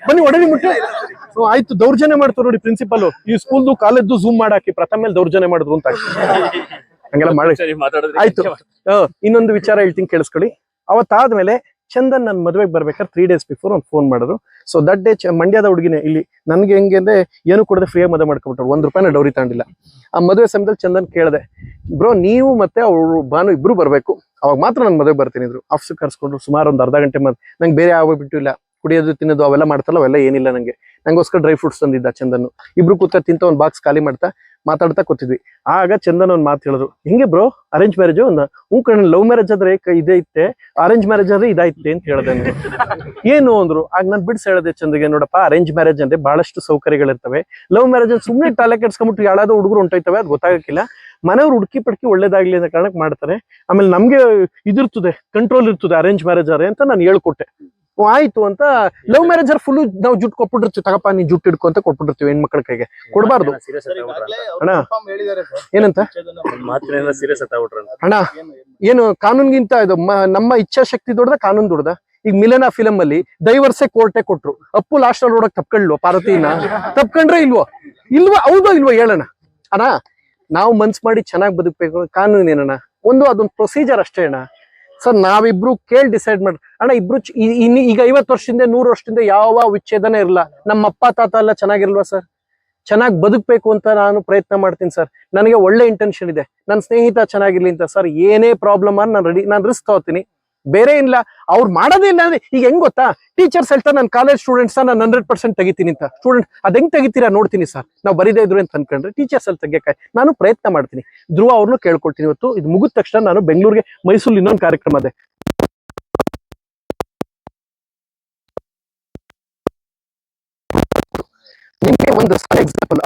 ಬನ್ನಿ ಹೊಡೀರಿ ಮುಟ್ಟಿ. ಆಯ್ತು, ದೌರ್ಜನ್ಯ ಮಾಡ್ತಾರೆ ನೋಡಿ ಪ್ರಿನ್ಸಿಪಲ್. ಈ ಸ್ಕೂಲ್ದು ಕಾಲೇಜ್ದು ಝೂಮ್ ಮಾಡಾಕಿ ಪ್ರಥಮ ಮೇಲೆ ದೌರ್ಜನ್ಯ ಮಾಡಿದ್ರು ಅಂತ ಹಂಗೆಲ್ಲ ಮಾಡಿ. ಆಯ್ತು, ಇನ್ನೊಂದು ವಿಚಾರ ಹೇಳ್ತೀನಿ ಕೇಳಿಸ್ಕೊಳ್ಳಿ. ಅವತ್ತಾದ್ಮೇಲೆ ಚಂದನ್ ನನ್ನ ಮದುವೆಗೆ ಬರ್ಬೇಕಾದ್ರೆ 3 days ಬಿಫೋರ್ ಒಂದು ಫೋನ್ ಮಾಡಿದ್ರು. ಸೊ ದಟ್ ಡೇ ಮಂಡ್ಯದ ಹುಡುಗಿನೇ ಇಲ್ಲಿ ನನ್ಗೆ ಹೆಂಗೆ ಅಂದ್ರೆ ಏನು ಕೊಡದೆ ಫ್ರೀಯಾಗಿ ಮದುವೆ ಮಾಡ್ಕೊಬಿಟ್ರು, ₹1 ಡೌರಿ ತಗೊಂಡಿಲ್ಲ. ಆ ಮದುವೆ ಸಮಯದಲ್ಲಿ ಚಂದನ್ ಕೇಳಿದೆ, ಬ್ರೋ ನೀವು ಮತ್ತೆ ಅವ್ರು ಭಾನು ಇಬ್ರು ಬರ್ಬೇಕು, ಅವಾಗ ಮಾತ್ರ ನಾನು ಮದುವೆ ಬರ್ತೀನಿ ಇದ್ರು. ಆಫೀಸ್ ಕರ್ಸ್ಕೊಂಡ್ರು ಸುಮಾರು ಒಂದು ಅರ್ಧ ಗಂಟೆ ನಂಗೆ ಬೇರೆ ಆಗ್ಬಿಟ್ಟು ಇಲ್ಲ, ಕುಡಿಯೋದು ತಿನ್ನೋದು ಅವೆಲ್ಲ ಮಾಡ್ತಾರಲ್ಲ ಅವೆಲ್ಲ ಏನಿಲ್ಲ. ನಂಗೋಸ್ಕರ ಡ್ರೈ ಫ್ರೂಟ್ಸ್ ತಂದಿದ್ದ ಚಂದನ್. ಇಬ್ರು ಕೂತ ತಿಂತ ಒಂದು ಬಾಕ್ಸ್ ಖಾಲಿ ಮಾಡ್ತಾ ಮಾತಾಡ್ತಾ ಕೂತಿದ್ವಿ. ಆಗ ಚಂದನ್ ಒಂದು ಮಾತು ಹೇಳಿದ್ರು, ಹೆಂಗೆ ಬ್ರೋ ಅರೇಂಜ್ ಮ್ಯಾರೇಜು ಅಂದ. ಲವ್ ಮ್ಯಾರೇಜ್ ಆದ್ರೆ ಇದೇ ಇತ್ತೆ, ಅರೇಂಜ್ ಮ್ಯಾರೇಜ್ ಆದ್ರೆ ಇದಾಯ್ತೆ ಅಂತ ಹೇಳ್ದೆ. ಏನು ಅಂದ್ರು. ಆಗ ನಾನು ಬಿಡ್ಸ್ ಹೇಳಿದೆ ಚಂದಗೆ, ನೋಡಪ್ಪ ಅರೇಂಜ್ ಮ್ಯಾರೇಜ್ ಅಂದ್ರೆ ಬಹಳಷ್ಟು ಸೌಕರ್ಯಗಳಿರ್ತವೆ, ಲವ್ ಮ್ಯಾರೇಜ್ ಅಂದ್ರೆ ಸುಮ್ಮನೆ ತಲೆ ಕೆಡ್ಸ್ಕೊಂಡ್ಬಿಟ್ಟು ಯಾವ್ದಾದ್ರು ಹುಡುಗರು ಹೊಂಟೋಯ್ತವೆ, ಅದು ಗೊತ್ತಾಗಕ್ಕಿಲ್ಲ. ಮನೆಯವ್ರು ಹುಡುಕಿ ಪಡ್ಕಿ ಒಳ್ಳೇದಾಗ್ಲಿ ಅನ್ನೋ ಕಾರಣಕ್ಕೆ ಮಾಡ್ತಾರೆ. ಆಮೇಲೆ ನಮ್ಗೆ ಇದಿರ್ತದೆ, ಕಂಟ್ರೋಲ್ ಇರ್ತದೆ ಅರೇಂಜ್ ಮ್ಯಾರೇಜ್ ಆದ್ರೆ ಅಂತ ನಾನು ಹೇಳ್ಕೊಟ್ಟೆ. ಆಯ್ತು ಅಂತ. ಲವ್ ಮ್ಯಾರೇಜ್ ಫುಲ್ ನಾವು ಜುಟ್ಟು ಕೊಟ್ಬಿಟ್ಟಿರ್ತೀವಿ, ತಗಪ್ಪ ನೀನ್ ಜುಟ್ಟು ಹಿಡ್ಕೊ ಅಂತ ಕೊಟ್ಬಿಟ್ಟಿರ್ತೀವಿ ಹೆಣ್ಮಕ್ಳ ಕೈಗೆ, ಕೊಡ್ಬಾರ್ದು ಅಣ್ಣ. ಏನಂತ ಅಣ್ಣ, ಏನು ಕಾನೂನ್ಗಿಂತ ಇದು ನಮ್ಮ ಇಚ್ಛಾಶಕ್ತಿ ದೊಡ್ಡದ ಕಾನೂನು ದೊಡ್ಡದ? ಈಗ ಮಿಲನ ಫಿಲಮ್ ಅಲ್ಲಿ ಡೈವರ್ಸೇ ಕೋರ್ಟೆ ಕೊಟ್ರು, ಅಪ್ಪು ಲಾಸ್ಟ್ ಅಲ್ಲಿ ನೋಡಕ್ ತಪ್ಕೊಂಡ್ಲು ಪಾರ್ವತಿನ, ತಪ್ಕೊಂಡ್ರೆ ಇಲ್ವೋ? ಹೌದೋ ಇಲ್ವೋ ಹೇಳೋಣ ಅಣ್ಣ. ನಾವು ಮನ್ಸ್ ಮಾಡಿ ಚೆನ್ನಾಗಿ ಬದುಕ್ಬೇಕು, ಕಾನೂನು ಏನಣ್ಣ ಅದೊಂದು ಪ್ರೊಸೀಜರ್ ಅಷ್ಟೇ ಅಣ್ಣ. ಸರ್ ನಾವಿಬ್ರು ಕೇಳಿ ಡಿಸೈಡ್ ಮಾಡ್ರಿ ಅಣ್ಣ. ಇಬ್ರು ಈಗ 50 ವರ್ಷದಿಂದ 100 ವರ್ಷದಿಂದ ಯಾವ ವಿಚ್ಛೇದನೆ ಇರಲ್ಲ. ನಮ್ಮ ಅಪ್ಪ ತಾತ ಎಲ್ಲ ಚೆನ್ನಾಗಿರ್ಲ್ವಾ ಸರ್? ಚೆನ್ನಾಗಿ ಬದುಕ್ಬೇಕು ಅಂತ ನಾನು ಪ್ರಯತ್ನ ಮಾಡ್ತೀನಿ ಸರ್. ನನಗೆ ಒಳ್ಳೆ ಇಂಟೆನ್ಷನ್ ಇದೆ, ನನ್ನ ಸ್ನೇಹಿತ ಚೆನ್ನಾಗಿರ್ಲಿ ಅಂತ ಸರ್. ಏನೇ ಪ್ರಾಬ್ಲಮ್ ನಾನು ರಿಸ್ಕ್ ತಗೋತೀನಿ, ಬೇರೆ ಇಲ್ಲ. ಅವ್ರು ಮಾಡೋದೇ ಇಲ್ಲ ಅಂದ್ರೆ ಈಗ ಹೆಂಗ್ ಗೊತ್ತಾ, ಟೀಚರ್ಸ್ ಹೇಳ್ತಾರೆ ನಾನು ಕಾಲೇಜ್ ಸ್ಟೂಡೆಂಟ್ಸ್ ನಾನು 100% ತೆಗಿತೀನಿ ಅಂತ. ಸ್ಟೂಡೆಂಟ್ ಅದ್ ಹೆಂಗ್ ತೆಗಿತೀರಾ ನೋಡ್ತೀನಿ ಸರ್, ನಾವು ಬರೀದೇ ಇದ್ರು ಅಂತ ಅನ್ಕೊಂಡ್ರೆ ಟೀಚರ್ಸ್ ಅಲ್ಲಿ ತೆಗಿಯಕ್ಕೆ ನಾನು ಪ್ರಯತ್ನ ಮಾಡ್ತೀನಿ. ಧ್ರುವ ಅವ್ರನ್ನು ಕೇಳ್ಕೊಳ್ತೀನಿ. ಇವತ್ತು ಇದು ಮುಗಿದ ತಕ್ಷಣ ನಾನು ಬೆಂಗಳೂರಿಗೆ, ಮೈಸೂರಲ್ಲಿ ಇನ್ನೊಂದು ಕಾರ್ಯಕ್ರಮ ಇದೆ. ನಿಮ್ಗೆ ಒಂದು ಎಕ್ಸಾಂಪಲ್,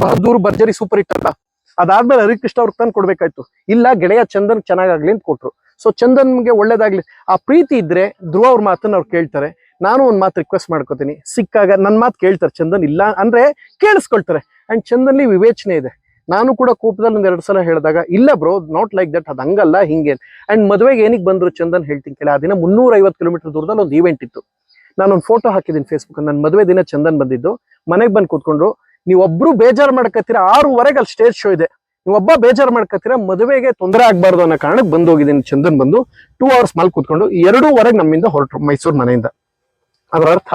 ಬಹದ್ದೂರು ಭರ್ಜರಿ ಸೂಪರ್ ಹಿಟ್ ಅಲ್ಲ, ಅದಾದ್ಮೇಲೆ ಹರಿಕೃಷ್ಣ ಅವ್ರಿಗೆ ತಂದು ಕೊಡ್ಬೇಕಾಯ್ತು. ಇಲ್ಲ ಗೆಳೆಯ ಚಂದನ್ ಚೆನ್ನಾಗಾಗ್ಲಿ ಅಂತ ಕೊಟ್ರು. ಸೊ ಚಂದನ್ಗೆ ಒಳ್ಳೇದಾಗ್ಲಿ, ಆ ಪ್ರೀತಿ ಇದ್ರೆ ಧ್ರುವ ಅವ್ರ ಮಾತನ್ನ ಅವ್ರು ಕೇಳ್ತಾರೆ. ನಾನು ಒಂದ್ ಮಾತು ರಿಕ್ವೆಸ್ಟ್ ಮಾಡ್ಕೋತೀನಿ, ಸಿಕ್ಕಾಗ ನನ್ ಮಾತು ಕೇಳ್ತಾರೆ ಚಂದನ್, ಇಲ್ಲ ಅಂದ್ರೆ ಕೇಳಿಸ್ಕೊಳ್ತಾರೆ. ಅಂಡ್ ಚಂದನ್ಲಿ ವಿವೇಚನೆ ಇದೆ. ನಾನು ಕೂಡ ಕೋಪದಲ್ಲಿ 1-2 ಸಲ ಹೇಳಿದಾಗ, ಇಲ್ಲ ಬ್ರೋ ನಾಟ್ ಲೈಕ್ ದಟ್, ಅದ್ ಹಂಗಲ್ಲ ಹಿಂಗೆ. ಅಂಡ್ ಮದುವೆಗೆ ಏನಿಗೆ ಬಂದ್ರು ಚಂದನ್ ಹೇಳ್ತೀನಿ ಕೇಳಿ. ಆ ದಿನ 350 ಕಿಲೋಮೀಟರ್ ದೂರದಲ್ಲಿ ಒಂದು ಈವೆಂಟ್ ಇತ್ತು. ನಾನೊಂದು ಫೋಟೋ ಹಾಕಿದ್ದೀನಿ ಫೇಸ್ಬುಕ್. ನನ್ನ ಮದುವೆ ದಿನ ಚಂದನ್ ಬಂದಿದ್ದು, ಮನೆಗೆ ಬಂದು ಕೂತ್ಕೊಂಡು, ನೀವೊಬ್ರು ಬೇಜಾರು ಮಾಡ್ಕತ್ತೀರಾ, 6:15 ಅಲ್ಲಿ ಸ್ಟೇಜ್ ಶೋ ಇದೆ, ನೀವೊಬ್ಬ ಬೇಜಾರು ಮಾಡ್ಕತ್ತೀರಾ, ಮದುವೆಗೆ ತೊಂದರೆ ಆಗ್ಬಾರ್ದು ಅನ್ನೋ ಕಾರಣಕ್ಕೆ ಬಂದು ಹೋಗಿದ್ದೀನಿ. ಚಂದನ್ ಬಂದು 2 hours ಮಲ್ ಕೂತ್ಕೊಂಡು 2:15 ನಮ್ಮಿಂದ ಹೊರಟ್ರು ಮೈಸೂರು ಮನೆಯಿಂದ. ಅದರ ಅರ್ಥ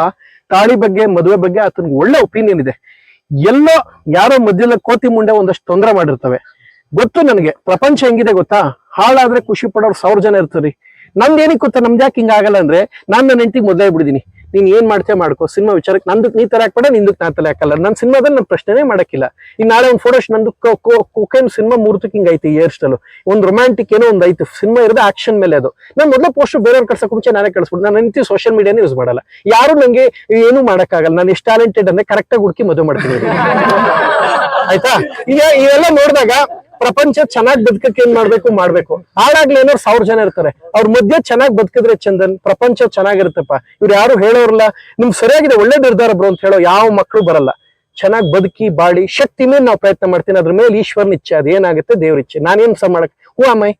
ತಾಳಿ ಬಗ್ಗೆ, ಮದುವೆ ಬಗ್ಗೆ ಆತನಿಗೆ ಒಳ್ಳೆ ಒಪಿನಿಯನ್ ಇದೆ. ಎಲ್ಲೋ ಯಾರೋ ಮಧ್ಯದಲ್ಲಿ ಕೋತಿ ಮುಂಡೆ ಒಂದಷ್ಟು ತೊಂದರೆ ಮಾಡಿರ್ತವೆ. ಗೊತ್ತು ನನಗೆ ಪ್ರಪಂಚ ಹೆಂಗಿದೆ ಗೊತ್ತಾ, ಹಾಳಾದ್ರೆ ಖುಷಿ ಪಡೋರು 1000 ಜನ ಇರ್ತಾರೆ. ನಮ್ದು ಏನಕ್ಕೆ ಗೊತ್ತಾ, ನಮ್ದು ಯಾಕೆ ಹಿಂಗ ಆಗಲ್ಲ ಅಂದ್ರೆ, ನಾನು ನನ್ನ ಹೆಂಡತಿಗೆ ಮೊದಲೇ ಬಿಡಿದೀನಿ, ನೀನ್ ಏನ್ ಮಾಡ್ತೇ ಮಾಡ್ಕೋ, ಸಿನಿಮಾ ವಿಚಾರಕ್ಕೆ ನಂದಕ್ ನೀ ತರ ಹಾಕ್ಬೇಡ, ನಿಂದಕ್ ನಾ ತಲೆ ಹಾಕಲ್ಲ. ನನ್ನ ಸಿನಿಮಾದಲ್ಲಿ ನನ್ನ ಪ್ರಶ್ನೆನೇ ಮಾಡಕ್ಕಿಲ್ಲ. ಈಗ ನಾಳೆ ಒಂದು ಫೋಟೋ ನಂದು ಕೊಕೇನ್ ಸಿನಿಮಾ 3 ಹಿಂಗ್ ಐತಿ, ಹೇರ್ ಸ್ಟೈಲ್ ಒಂದು ರೊಮ್ಯಾಂಟಿಕ್ ಏನೋ ಒಂದು ಐತಿ, ಸಿನಿಮಾ ಇರೋದು ಆಕ್ಷನ್ ಮೇಲೆ. ಅದು ನಾನು ಮೊದಲೇ ಪೋಸ್ಟ್ ಬೇರೆಯವ್ರು ಕಳ್ಸಕ್ ಮುಂಚೆ ನಾನೇ ಕಳಿಸ್ಬಿಟ್ಟು, ನಾನು ಹೆಂಡತಿ ಸೋಷಿಯಲ್ ಮೀಡಿಯಾನೇ ಯೂಸ್ ಮಾಡಲ್ಲ. ಯಾರು ನಂಗೆ ಏನು ಮಾಡಕ್ಕಾಗಲ್ಲ. ನಾನು ಎಷ್ಟು ಟ್ಯಾಲೆಂಟೆಡ್ ಅಂದ್ರೆ ಕರೆಕ್ಟಾಗಿ ಹುಡುಕಿ ಮದುವೆ ಮಾಡ್ತೀನಿ. ಆಯ್ತಾ? ಈಗ ಇವೆಲ್ಲ ನೋಡಿದಾಗ ಪ್ರಪಂಚ ಚೆನ್ನಾಗಿ ಬದುಕಕ್ಕೆ ಏನ್ ಮಾಡ್ಬೇಕು. ಹಾಳಾಗ್ಲಿ ಏನೋ 1000 ಜನ ಇರ್ತಾರೆ, ಅವ್ರ ಮಧ್ಯೆ ಚೆನ್ನಾಗಿ ಬದುಕಿದ್ರೆ ಚಂದನ್ ಪ್ರಪಂಚ ಚೆನ್ನಾಗಿರುತ್ತಪ್ಪ. ಇವ್ರು ಯಾರು ಹೇಳೋರಲ್ಲ, ನಿಮ್ಗೆ ಸರಿಯಾಗಿದೆ ಒಳ್ಳೆ ನಿರ್ಧಾರ ಬ್ರೋ ಅಂತ ಹೇಳೋ ಯಾವ ಮಕ್ಕಳು ಬರಲ್ಲ. ಚೆನ್ನಾಗಿ ಬದುಕಿ ಬಾಳಿ ಶಕ್ತಿ ಮೇಲೆ ನಾವು ಪ್ರಯತ್ನ ಮಾಡ್ತೀನಿ. ಅದ್ರ ಮೇಲೆ ಈಶ್ವರನ ಇಚ್ಛೆ, ಅದೇನಾಗುತ್ತೆ ದೇವ್ರ ಇಚ್ಛೆ. ನಾನೇನ್ ಸಹ ಮಾಡಕ್ ಹೂ ಅಮ್ಮಾಯಿ